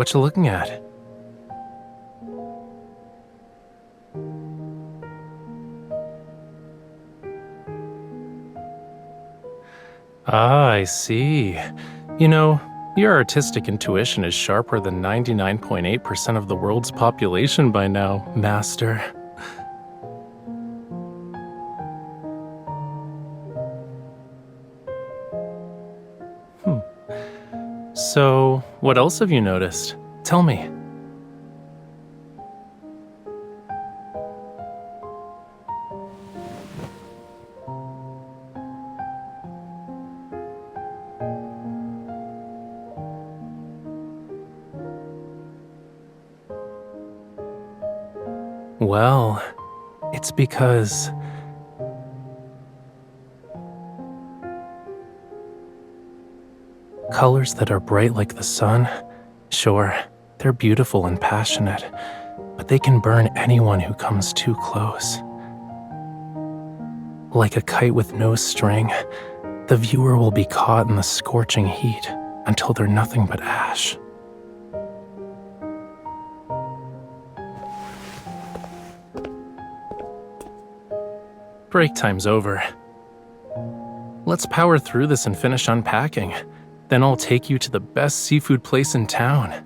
What you looking at? Ah, I see. You know, your artistic intuition is sharper than 99.8% of the world's population by now, Master. So, what else have you noticed? Tell me. Well, it's because colors that are bright like the sun, sure, they're beautiful and passionate, but they can burn anyone who comes too close. Like a kite with no string, the viewer will be caught in the scorching heat until they're nothing but ash. Break time's over. Let's power through this and finish unpacking. Then I'll take you to the best seafood place in town.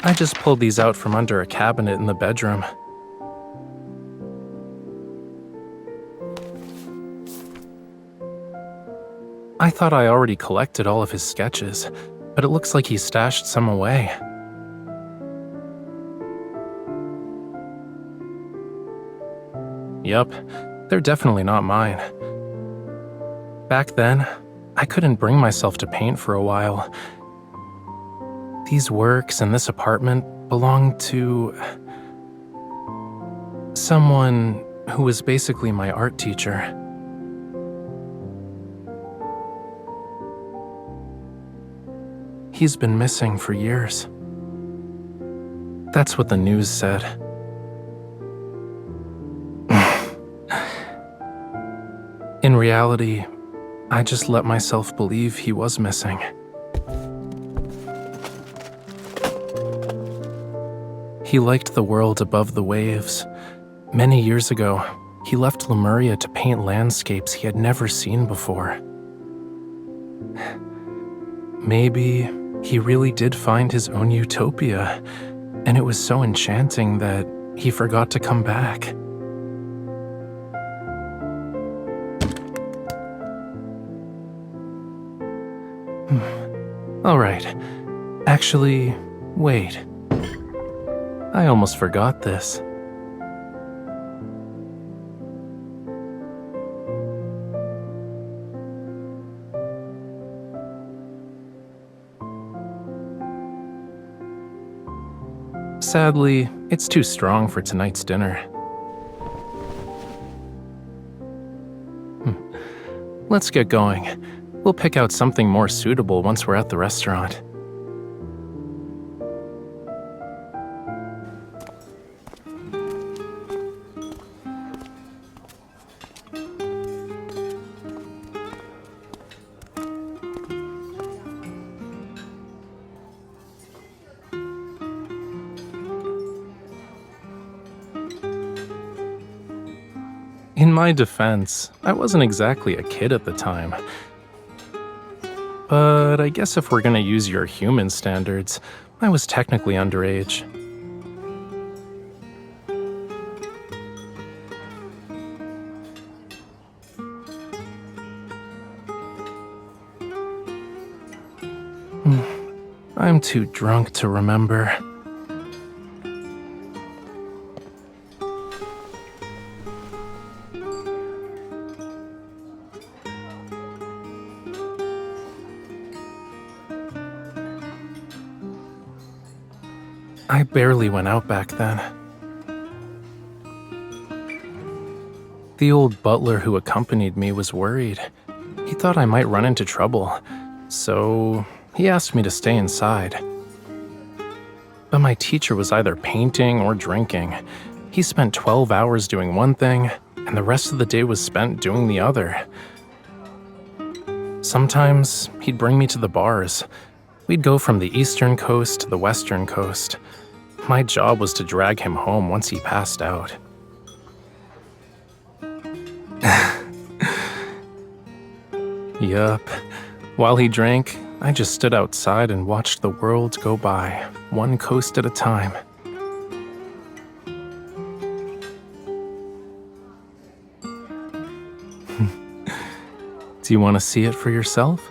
I just pulled these out from under a cabinet in the bedroom. I thought I already collected all of his sketches, but it looks like he stashed some away. Yup, they're definitely not mine. Back then, I couldn't bring myself to paint for a while. These works and this apartment belonged to someone who was basically my art teacher. He's been missing for years. That's what the news said. In reality, I just let myself believe he was missing. He liked the world above the waves. Many years ago, he left Lemuria to paint landscapes he had never seen before. Maybe he really did find his own utopia, and it was so enchanting that he forgot to come back. All right. Actually, wait. I almost forgot this. Sadly, it's too strong for tonight's dinner. Let's get going. We'll pick out something more suitable once we're at the restaurant. In my defense, I wasn't exactly a kid at the time. But I guess if we're gonna use your human standards, I was technically underage. I'm too drunk to remember. I barely went out back then. The old butler who accompanied me was worried. He thought I might run into trouble, so he asked me to stay inside. But my teacher was either painting or drinking. He spent 12 hours doing one thing, and the rest of the day was spent doing the other. Sometimes he'd bring me to the bars. We'd go from the eastern coast to the western coast. My job was to drag him home once he passed out. Yup. While he drank, I just stood outside and watched the world go by, one coast at a time. Do you want to see it for yourself?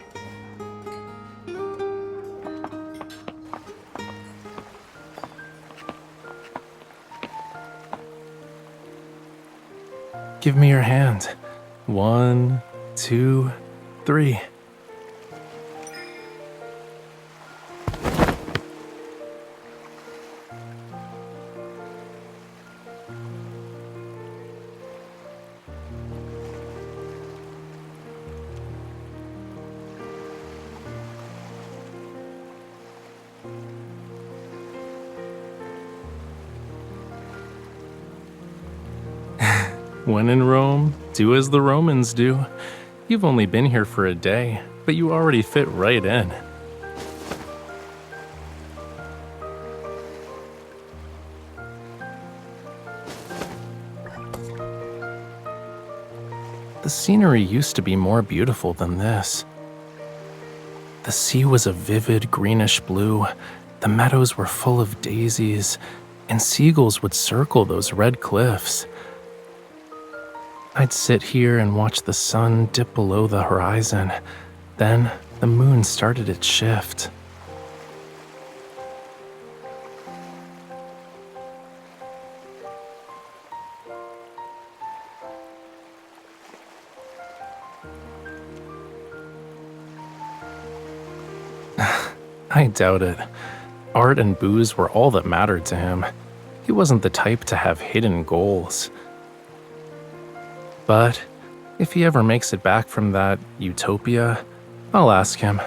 Give me your hand. 1, 2, 3. When in Rome, do as the Romans do. You've only been here for a day, but you already fit right in. The scenery used to be more beautiful than this. The sea was a vivid greenish blue, the meadows were full of daisies, and seagulls would circle those red cliffs. I'd sit here and watch the sun dip below the horizon. Then the moon started its shift. I doubt it. Art and booze were all that mattered to him. He wasn't the type to have hidden goals. But if he ever makes it back from that utopia, I'll ask him.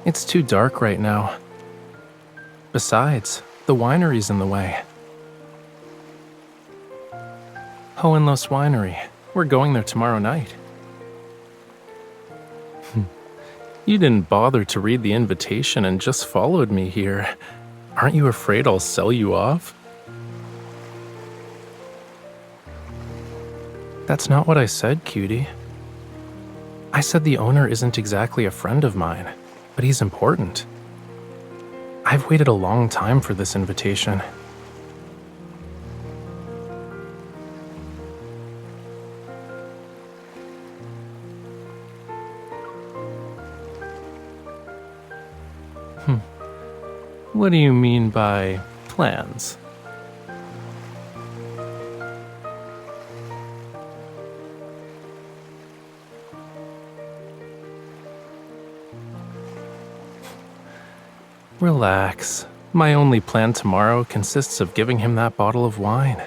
It's too dark right now. Besides, the winery's in the way. Hohenlos Winery. We're going there tomorrow night. You didn't bother to read the invitation and just followed me here. Aren't you afraid I'll sell you off? That's not what I said, cutie. I said the owner isn't exactly a friend of mine, but he's important. I've waited a long time for this invitation. What do you mean by plans? Relax. My only plan tomorrow consists of giving him that bottle of wine.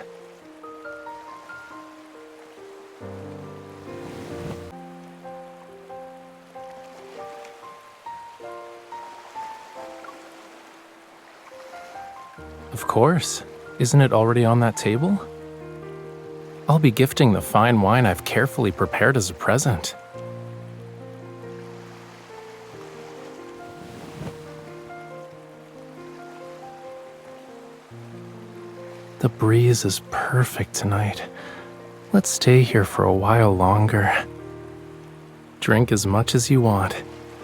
Of course. Isn't it already on that table? I'll be gifting the fine wine I've carefully prepared as a present. The breeze is perfect tonight. Let's stay here for a while longer. Drink as much as you want.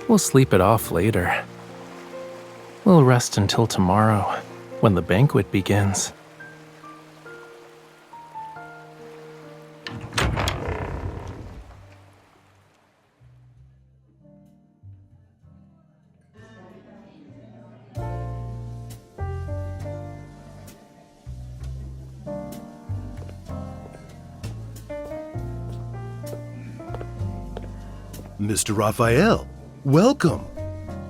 We'll sleep it off later. We'll rest until tomorrow, when the banquet begins. Mr. Rafayel, welcome.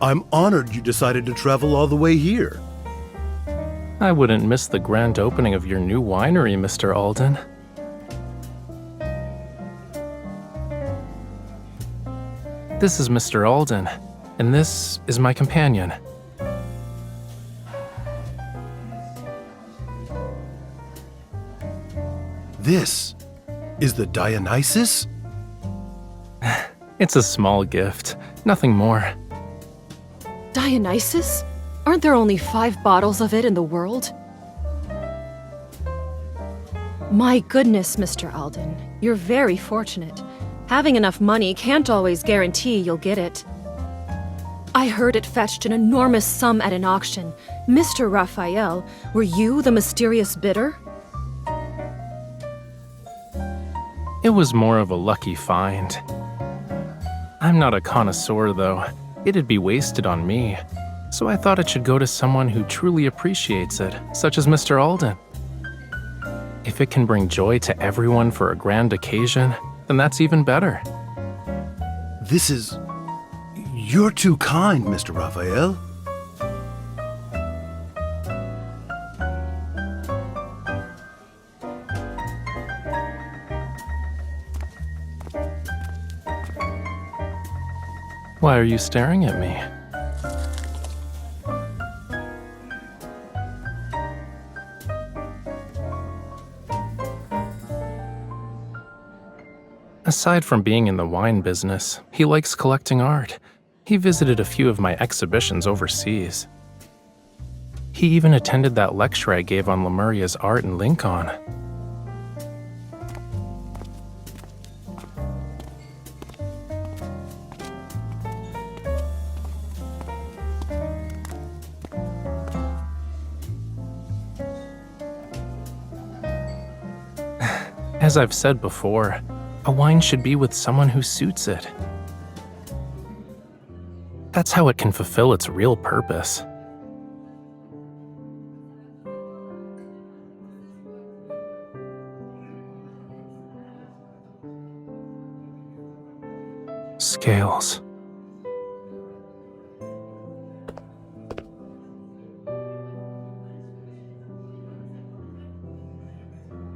I'm honored you decided to travel all the way here. I wouldn't miss the grand opening of your new winery, Mr. Alden. This is Mr. Alden, and this is my companion. This is the Dionysus? It's a small gift, nothing more. Dionysus? Aren't there only 5 bottles of it in the world? My goodness, Mr. Alden. You're very fortunate. Having enough money can't always guarantee you'll get it. I heard it fetched an enormous sum at an auction. Mr. Rafayel, were you the mysterious bidder? It was more of a lucky find. I'm not a connoisseur, though. It'd be wasted on me. So I thought it should go to someone who truly appreciates it, such as Mr. Alden. If it can bring joy to everyone for a grand occasion, then that's even better. You're too kind, Mr. Raphael. Why are you staring at me? Aside from being in the wine business, he likes collecting art. He visited a few of my exhibitions overseas. He even attended that lecture I gave on Lemuria's art in Lincoln. As I've said before, a wine should be with someone who suits it. That's how it can fulfill its real purpose. Scales.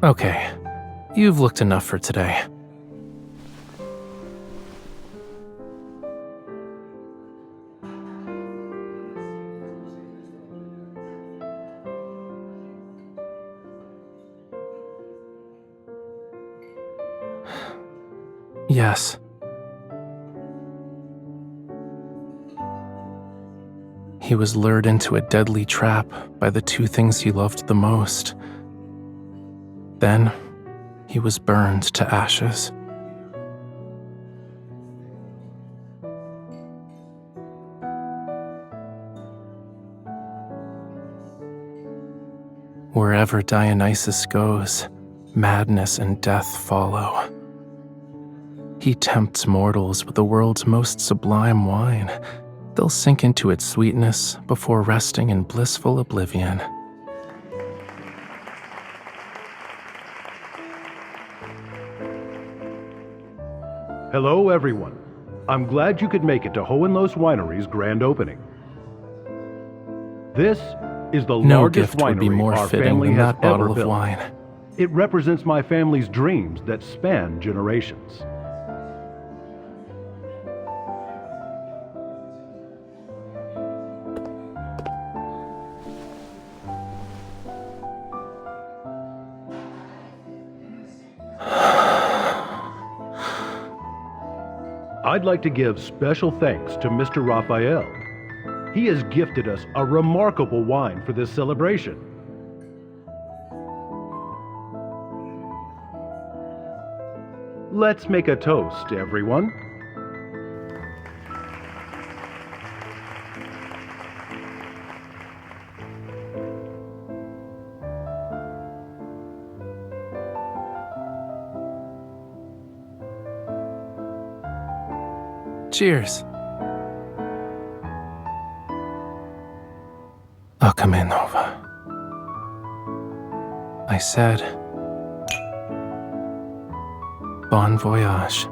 Okay, you've looked enough for today. Yes. He was lured into a deadly trap by the 2 things he loved the most. Then, he was burned to ashes. Wherever Dionysus goes, madness and death follow. He tempts mortals with the world's most sublime wine. They'll sink into its sweetness before resting in blissful oblivion. Hello, everyone. I'm glad you could make it to Hohenloos Winery's grand opening. This is the No largest gift would be winery more our fitting family than has that bottle ever of built. wine. It represents my family's dreams that span generations. I'd like to give special thanks to Mr. Raphael. He has gifted us a remarkable wine for this celebration. Let's make a toast, everyone. Cheers. I'll come in, Nova. I said, bon voyage.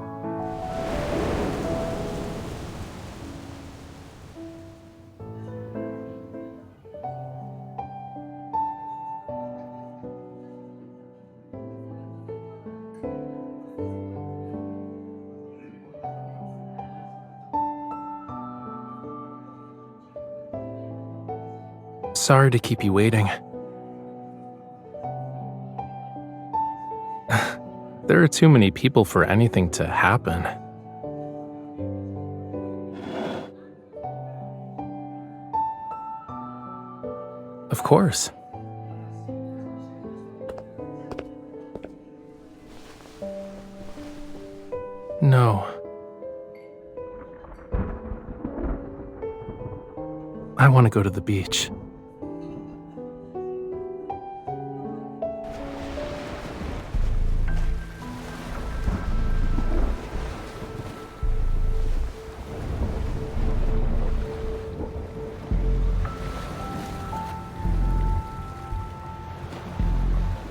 Sorry to keep you waiting. There are too many people for anything to happen. Of course. No. I want to go to the beach.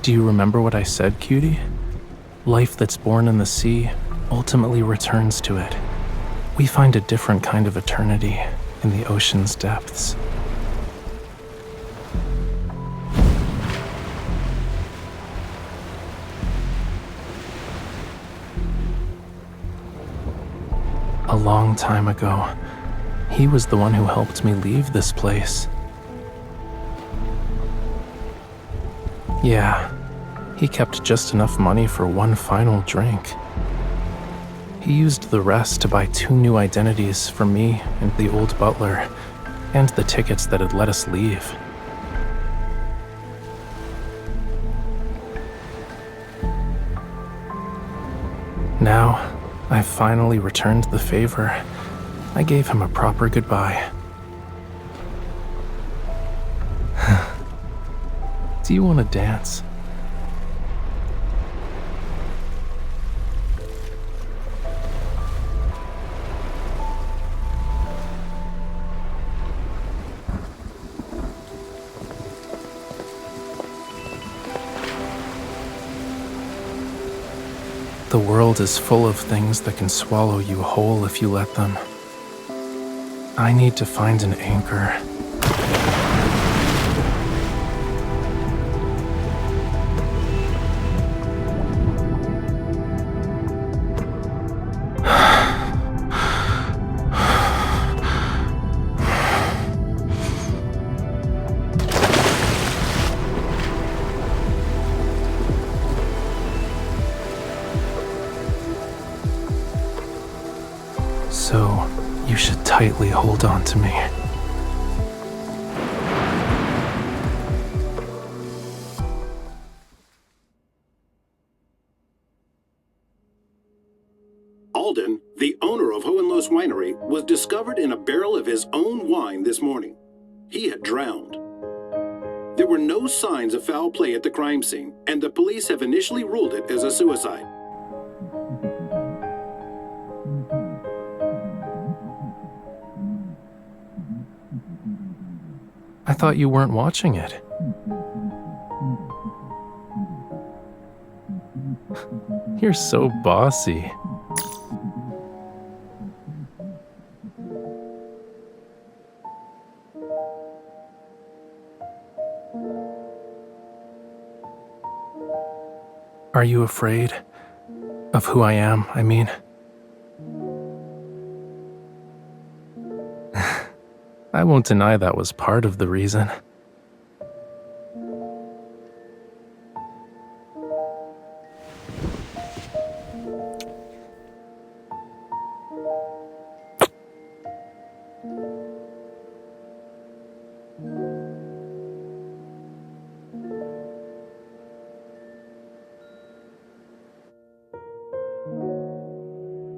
Do you remember what I said, cutie? Life that's born in the sea ultimately returns to it. We find a different kind of eternity in the ocean's depths. A long time ago, he was the one who helped me leave this place. Yeah, he kept just enough money for one final drink. He used the rest to buy 2 new identities for me and the old butler, and the tickets that had let us leave. Now, I've finally returned the favor. I gave him a proper goodbye. Do you want to dance? The world is full of things that can swallow you whole if you let them. I need to find an anchor. So, you should tightly hold on to me. Alden, the owner of Hohenlohe's Winery, was discovered in a barrel of his own wine this morning. He had drowned. There were no signs of foul play at the crime scene, and the police have initially ruled it as a suicide. I thought you weren't watching it. You're so bossy. Are you afraid of who I am, I mean? I won't deny that was part of the reason.